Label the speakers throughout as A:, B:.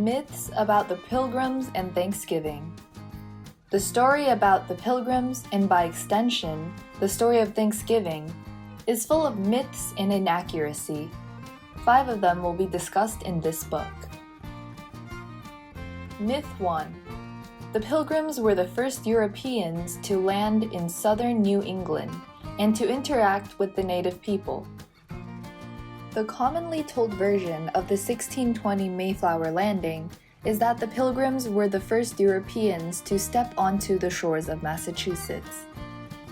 A: Myths about the Pilgrims and Thanksgiving. The story about the Pilgrims, and by extension, the story of Thanksgiving, is full of myths and inaccuracy. 5 of them will be discussed in this book. Myth 1. The Pilgrims were the first Europeans to land in southern New England and to interact with the native people. The commonly told version of the 1620 Mayflower landing is that the Pilgrims were the first Europeans to step onto the shores of Massachusetts.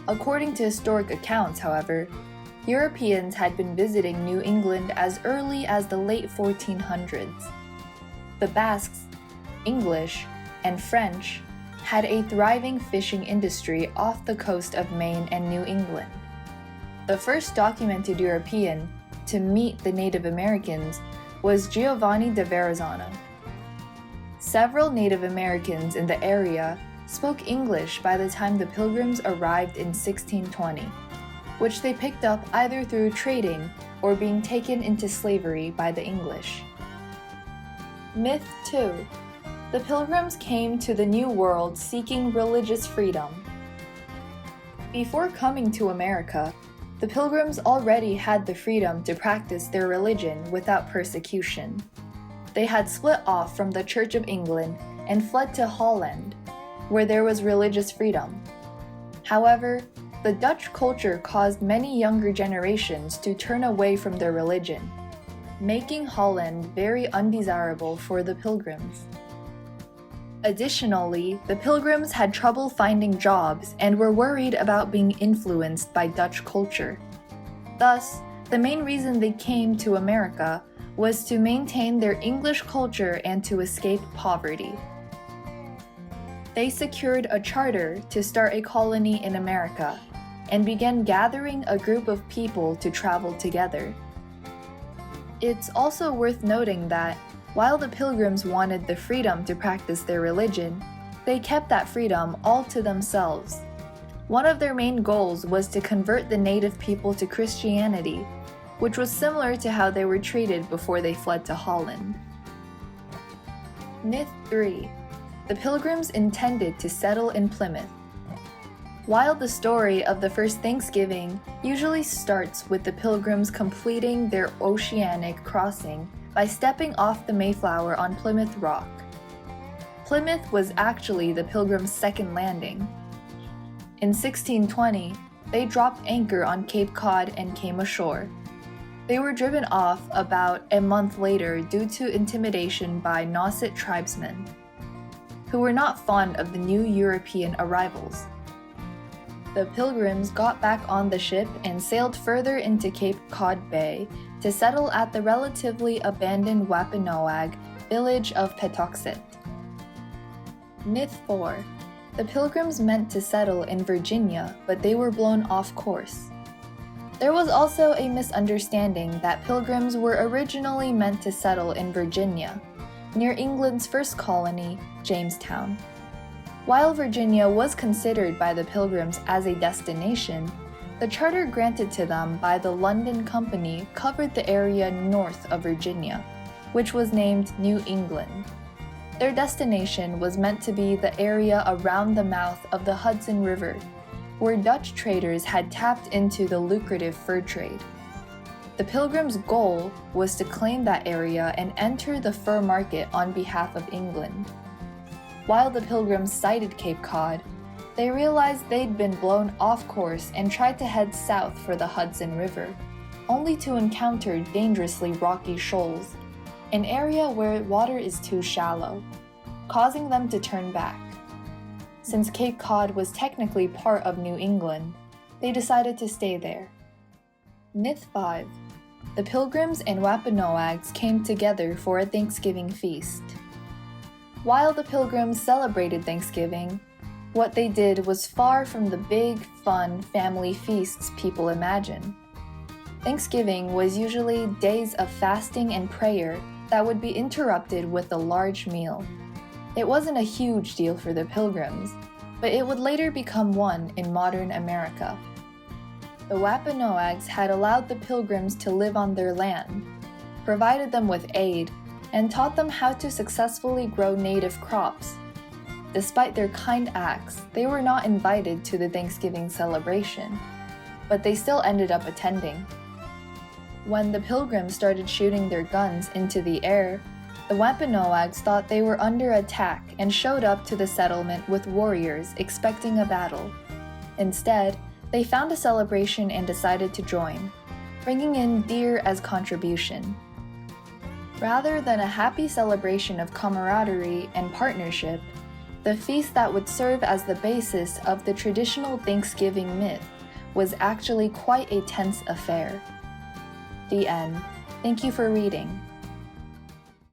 A: According to historic accounts, however, Europeans had been visiting New England as early as the late 1400s. The Basques, English, and French had a thriving fishing industry off the coast of Maine and New England. The first documented European to meet the Native Americans was Giovanni de Verrazzano. Several Native Americans in the area spoke English by the time the Pilgrims arrived in 1620, which they picked up either through trading or being taken into slavery by the English. Myth 2. The Pilgrims came to the New World seeking religious freedom. Before coming to America, the Pilgrims already had the freedom to practice their religion without persecution. They had split off from the Church of England and fled to Holland, where there was religious freedom. However, the Dutch culture caused many younger generations to turn away from their religion, making Holland very undesirable for the Pilgrims. Additionally, the Pilgrims had trouble finding jobs and were worried about being influenced by Dutch culture. Thus, the main reason they came to America was to maintain their English culture and to escape poverty. They secured a charter to start a colony in America and began gathering a group of people to travel together. It's also worth noting that while the Pilgrims wanted the freedom to practice their religion, they kept that freedom all to themselves. One of their main goals was to convert the native people to Christianity, which was similar to how they were treated before they fled to Holland. Myth 3. The Pilgrims intended to settle in Plymouth. While the story of the first Thanksgiving usually starts with the Pilgrims completing their oceanic crossing by stepping off the Mayflower on Plymouth Rock, Plymouth was actually the Pilgrims' second landing. In 1620, they dropped anchor on Cape Cod and came ashore. They were driven off about a month later due to intimidation by Nauset tribesmen, who were not fond of the new European arrivals. The Pilgrims got back on the ship and sailed further into Cape Cod Bay to settle at the relatively abandoned Wampanoag village of Patuxent. Myth 4. The Pilgrims meant to settle in Virginia, but they were blown off course. There was also a misunderstanding that Pilgrims were originally meant to settle in Virginia, near England's first colony, Jamestown. While Virginia was considered by the Pilgrims as a destination, the charter granted to them by the London Company covered the area north of Virginia, which was named New England. Their destination was meant to be the area around the mouth of the Hudson River, where Dutch traders had tapped into the lucrative fur trade. The Pilgrims' goal was to claim that area and enter the fur market on behalf of England. While the Pilgrims sighted Cape Cod, they realized they'd been blown off course and tried to head south for the Hudson River, only to encounter dangerously rocky shoals, an area where water is too shallow, causing them to turn back. Since Cape Cod was technically part of New England, they decided to stay there. Myth 5. The Pilgrims and Wampanoags came together for a Thanksgiving feast. While the Pilgrims celebrated Thanksgiving, what they did was far from the big, fun family feasts people imagine. Thanksgiving was usually days of fasting and prayer that would be interrupted with a large meal. It wasn't a huge deal for the Pilgrims, but it would later become one in modern America. The Wampanoags had allowed the Pilgrims to live on their land, provided them with aid, and taught them how to successfully grow native crops. Despite their kind acts, they were not invited to the Thanksgiving celebration, but they still ended up attending. When the Pilgrims started shooting their guns into the air, the Wampanoags thought they were under attack and showed up to the settlement with warriors expecting a battle. Instead, they found a celebration and decided to join, bringing in deer as contribution. Rather than a happy celebration of camaraderie and partnership, the feast that would serve as the basis of the traditional Thanksgiving myth was actually quite a tense affair. The end. Thank you for reading.